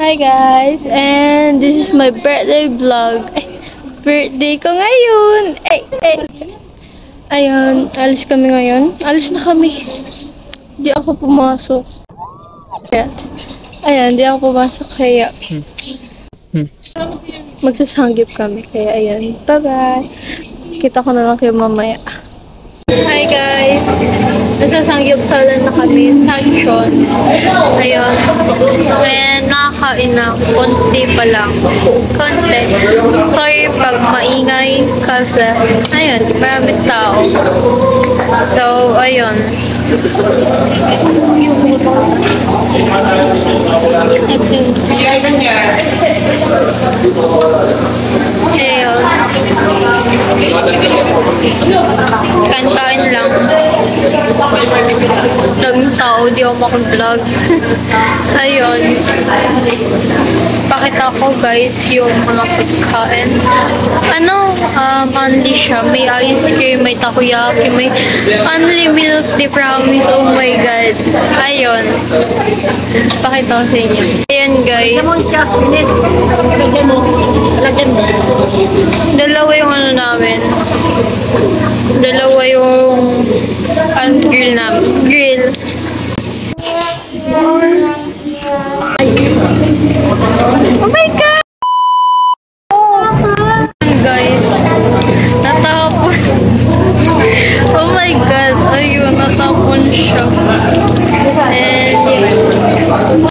Hi guys, and this is my birthday vlog. Birthday ko ngayon. Ayun, alis kami ngayon. Alis na kami. Di ako pumasok. Ayan, di ako pumasok kaya magsasanggip kami. Kaya ayan, bye-bye. Kita ko na lang kayo mamaya. Hi guys! Nasasangyap sala na kami, sanction. Ayun. And nakakain na. Konti pa lang. Konti. Sorry pag maingay kasi, ayun, maraming tao. So, ayun. Ayun. Kain lang. Daming tao, di ako makag-vlog. Ayun. Pakita ko guys yung mga pagkain. Only siya. May ice cream, may takoyaki, may only milk, they promise. Oh my god. Ayun. Pakita ko sa inyo. Ayan guys. Dalawa yung namin. Dalawa yung grill namin. Grill. Oh my god! Guys, natapon. Oh my god, ayun, natapon siya. And yeah.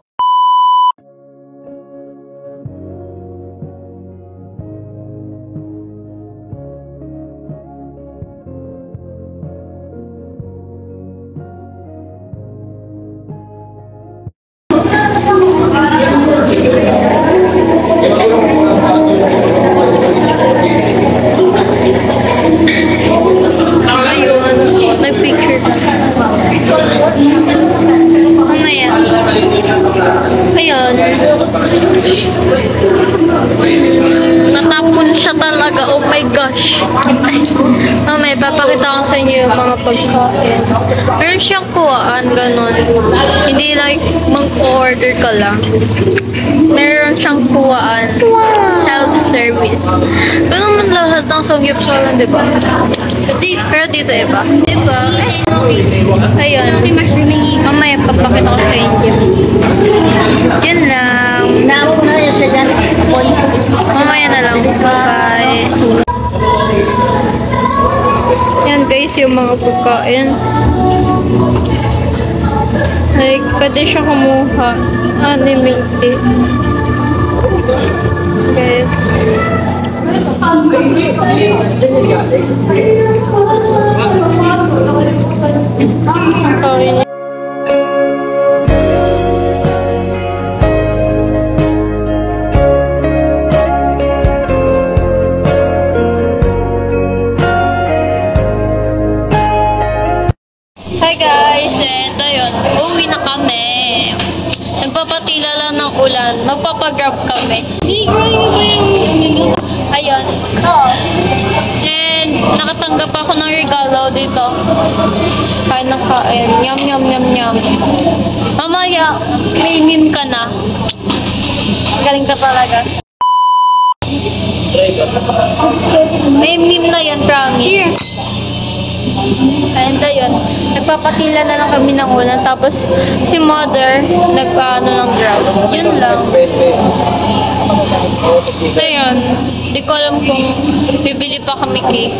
Nag-picture. Mamaya. Ayun. Natapon siya talaga. Oh my gosh. Mamaya, papakita ko sa inyo yung mga pagkain. Meron siyang kuwaan, ganun. Hindi like mag-order ka lang. Meron siyang kuwaan. Self-service. Ganun man lahat ng sangyup-salan, diba? Pero dito iba. Diba? Ayun. Mamaya, papakita ko sa inyo. Yun lang. Mamaya na lang. Bye. Yan guys, yung mga pagkain. Like, pwede siya kumuha. Unlimited. Guys. Okay. Hi guys, and ayun, uwi na kami. Nagpapatila lang ng ulan, magpapagrab kami. Ayun. And nakatanggap ako ng regalo dito. Kain na kain. Yum, yum, yum, yum. Mamaya, may meme ka na. Galing ka talaga. May meme na yan, promise. And ayun, nagpapatila na lang kami ng ulan. Tapos si mother, nag-ano ng grab. Yun lang. Ayun, di ko alam kung bibili pa kami cake.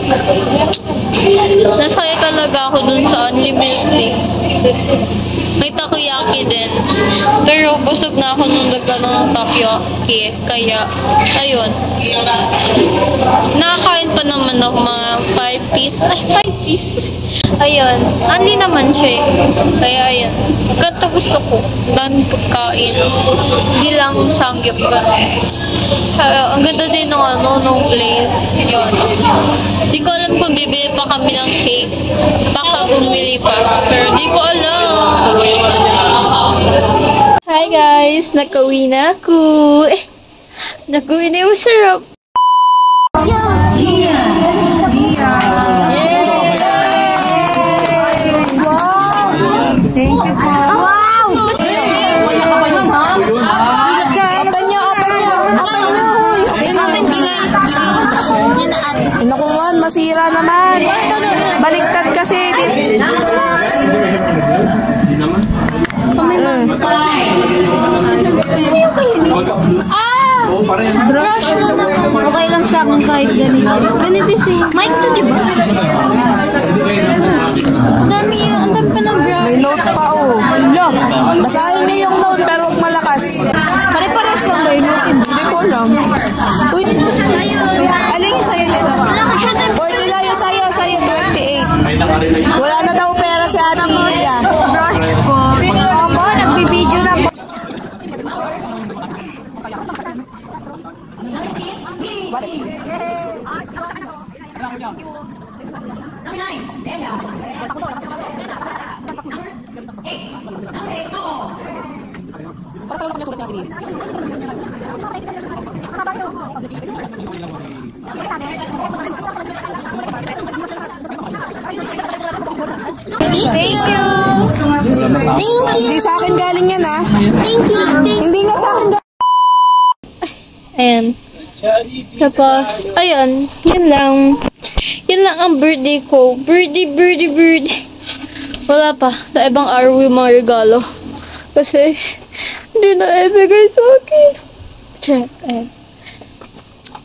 Nasaya talaga ako dun sa unlimited. May takoyaki din. Pero busog na ako nung nagano ng takoyaki. Kaya, ayun. Nakakain pa naman ako mga 5 piece. Ay, 5 piece. Ayun. Only naman siya eh. Kaya, ayun. Ganda gusto ko. Dami pagkain. Hindi lang sangyap gano'n. Ang ganda din ng place. Yun. Di ko alam kung bibili pa kami ng cake. Baka bumili pa. Pero di ko alam. Hi guys! Nakauwi na ako. Nakauwi na yung sarap. Wow! sa akin kahit ganito. Ganito si Mike to, di ba? Ang dami pa ng bra. May note pa, oh. Look. Basahin niyo yung note, pero huwag malakas. Pare-pares lang ba yung note? Hindi ko alam. Uy, alin yung sa'yo nito? 40 lang yung sa'yo 28. Wala na daw pera si Ate Iya. Brush po. Opo, nagbibideo na po. Thank you. Thank you. Hindi sa akin galing yan, ha? Thank you. Hindi nga sa akin galing. Ayan. Tapos, ayun. Yan lang. Yan lang ang birthday ko. Birthday. Wala pa. Sa ibang araw yung mga regalo. Kasi, hindi na ibigay sa akin. Check. Ayan.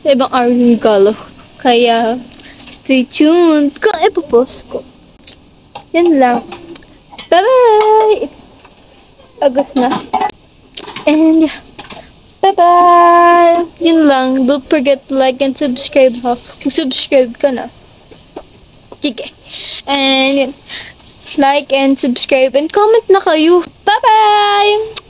Sa ibang araw yung regalo. Kaya, stay tuned. Kung ipopost ko. Yan lang. Bye-bye! It's August na. And, yeah. Bye-bye! Yun lang. Don't forget to like and subscribe, ha? Kung subscribe ka na. Sige. And, yun. Like and subscribe and comment na kayo. Bye-bye!